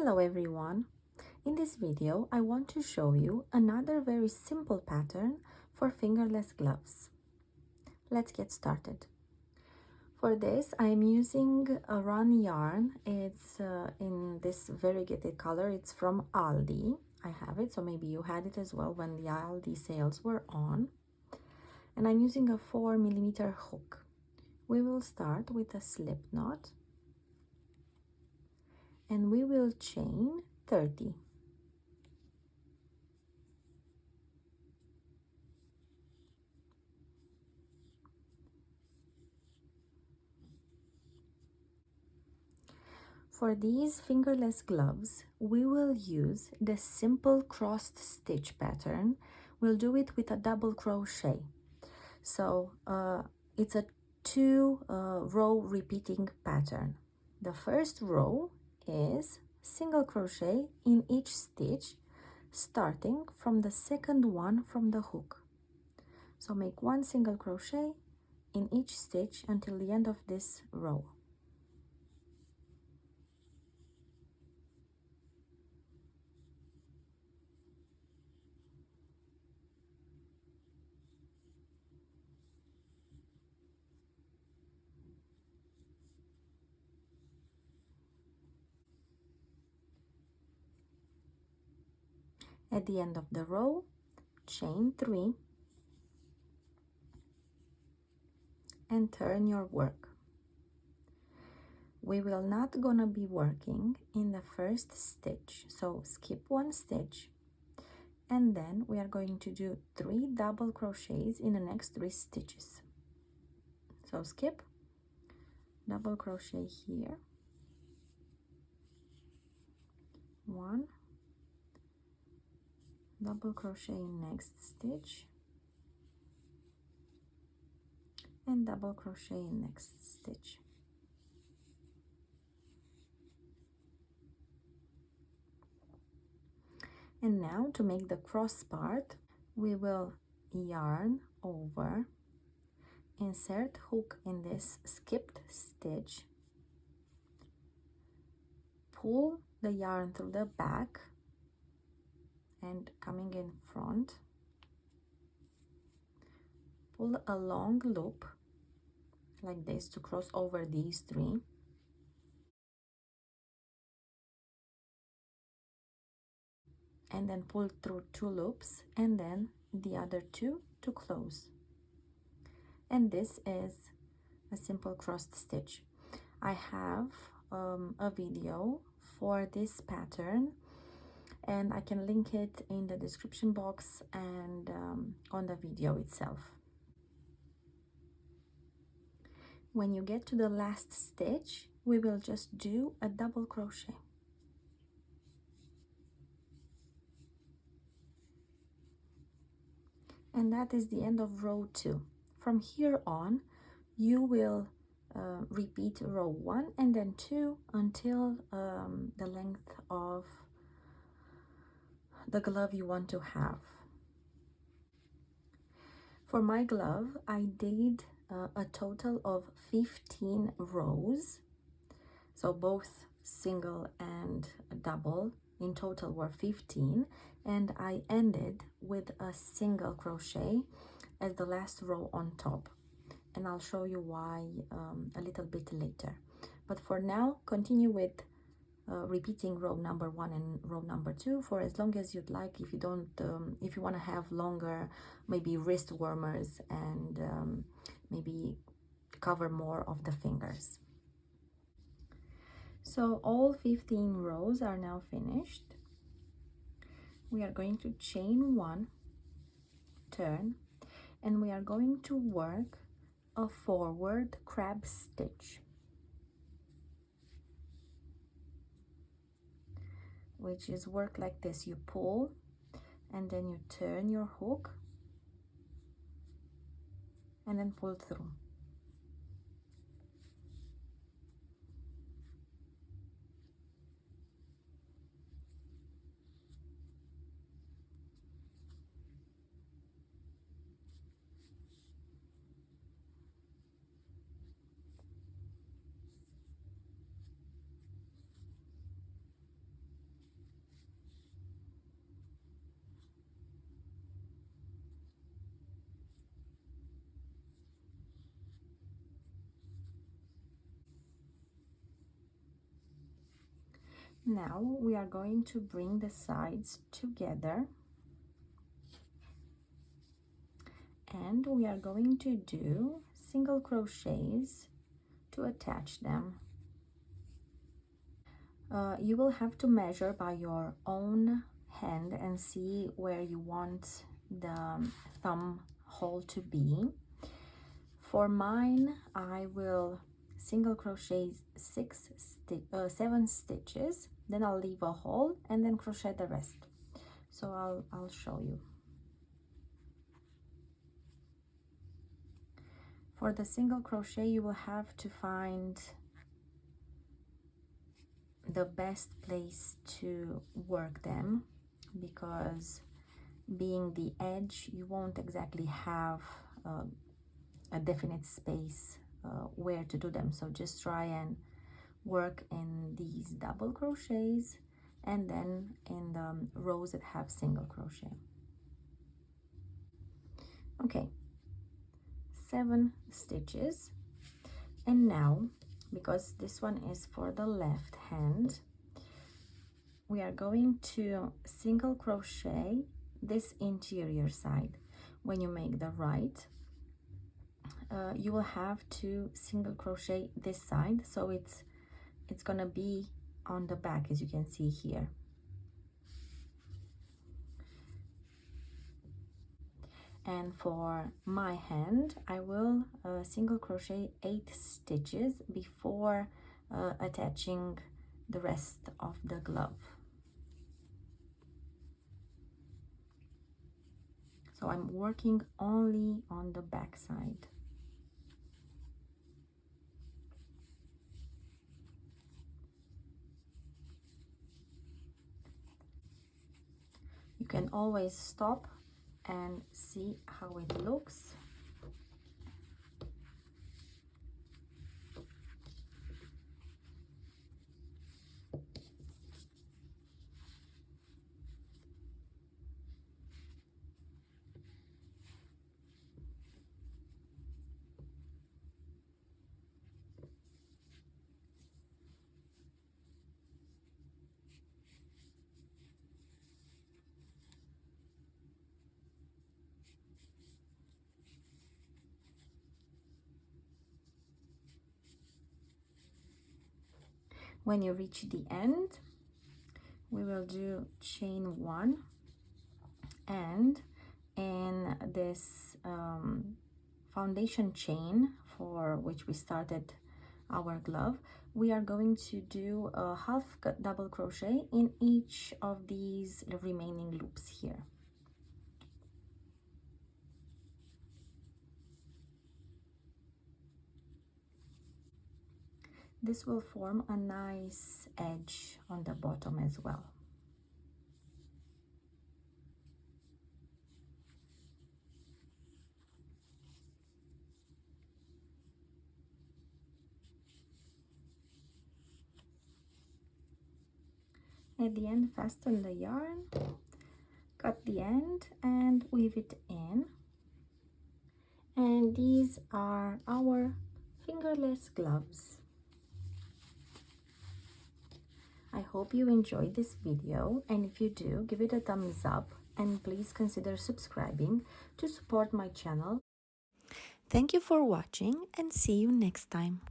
Hello everyone! In this video I want to show you another very simple pattern for fingerless gloves. Let's get started. For this I am using a run yarn. It's in this variegated color. It's from Aldi. I have it, so maybe you had it as well when the Aldi sales were on. And I'm using a 4mm hook. We will start with a slip knot and we will chain 30. For these fingerless gloves, we will use the simple crossed stitch pattern. We'll do it with a double crochet. So it's a row repeating pattern. The first row is single crochet in each stitch, starting from the second one from the hook. So make one single crochet in each stitch until the end of this row. At the end of the row, chain 3 and turn your work. We will not gonna be working in the first stitch, so skip one stitch, and then we are going to do 3 double crochets in the next 3 stitches. So skip, double crochet here, 1, double crochet in next stitch, and double crochet in next stitch. And now to make the cross part, we will yarn over, insert hook in this skipped stitch, pull the yarn through the back and coming in front, pull a long loop like this to cross over these 3, and then pull through 2 loops and then the other 2 to close. And this is a simple crossed stitch. I have a video for this pattern and I can link it in the description box and on the video itself. When you get to the last stitch, we will just do a double crochet. And that is the end of row 2. From here on, you will repeat row 1 and then 2 until the length of the glove you want to have. For my glove, I did a total of 15 rows, so both single and double in total were 15, and I ended with a single crochet as the last row on top, and I'll show you why a little bit later. But for now, continue with repeating row number 1 and row number 2 for as long as you'd like. If you don't if you want to have longer, maybe wrist warmers, and maybe cover more of the fingers. So all 15 rows are now finished. We are going to chain 1, turn, and we are going to work a forward crab stitch, which is work like this. You pull and then you turn your hook and then pull through. Now we are going to bring the sides together and we are going to do single crochets to attach them. You will have to measure by your own hand and see where you want the thumb hole to be. For mine, I will single crochet 7 stitches, then I'll leave a hole and then crochet the rest. So I'll show you. For the single crochet, you will have to find the best place to work them, because being the edge, you won't exactly have a definite space where to do them. So just try and work in these double crochets and then in the rows that have single crochet. Okay, 7 stitches. And now, because this one is for the left hand, we are going to single crochet this interior side. When you make the right, you will have to single crochet this side, so it's gonna be on the back, as you can see here. And for my hand, I will single crochet 8 stitches before attaching the rest of the glove. So I'm working only on the back side. You can always stop and see how it looks. When you reach the end, we will do chain 1, and in this foundation chain for which we started our glove, we are going to do a half double crochet in each of these remaining loops here. This will form a nice edge on the bottom as well. At the end, fasten the yarn, cut the end and weave it in. And these are our fingerless gloves. I hope you enjoyed this video, and if you do, give it a thumbs up and please consider subscribing to support my channel. Thank you for watching and see you next time.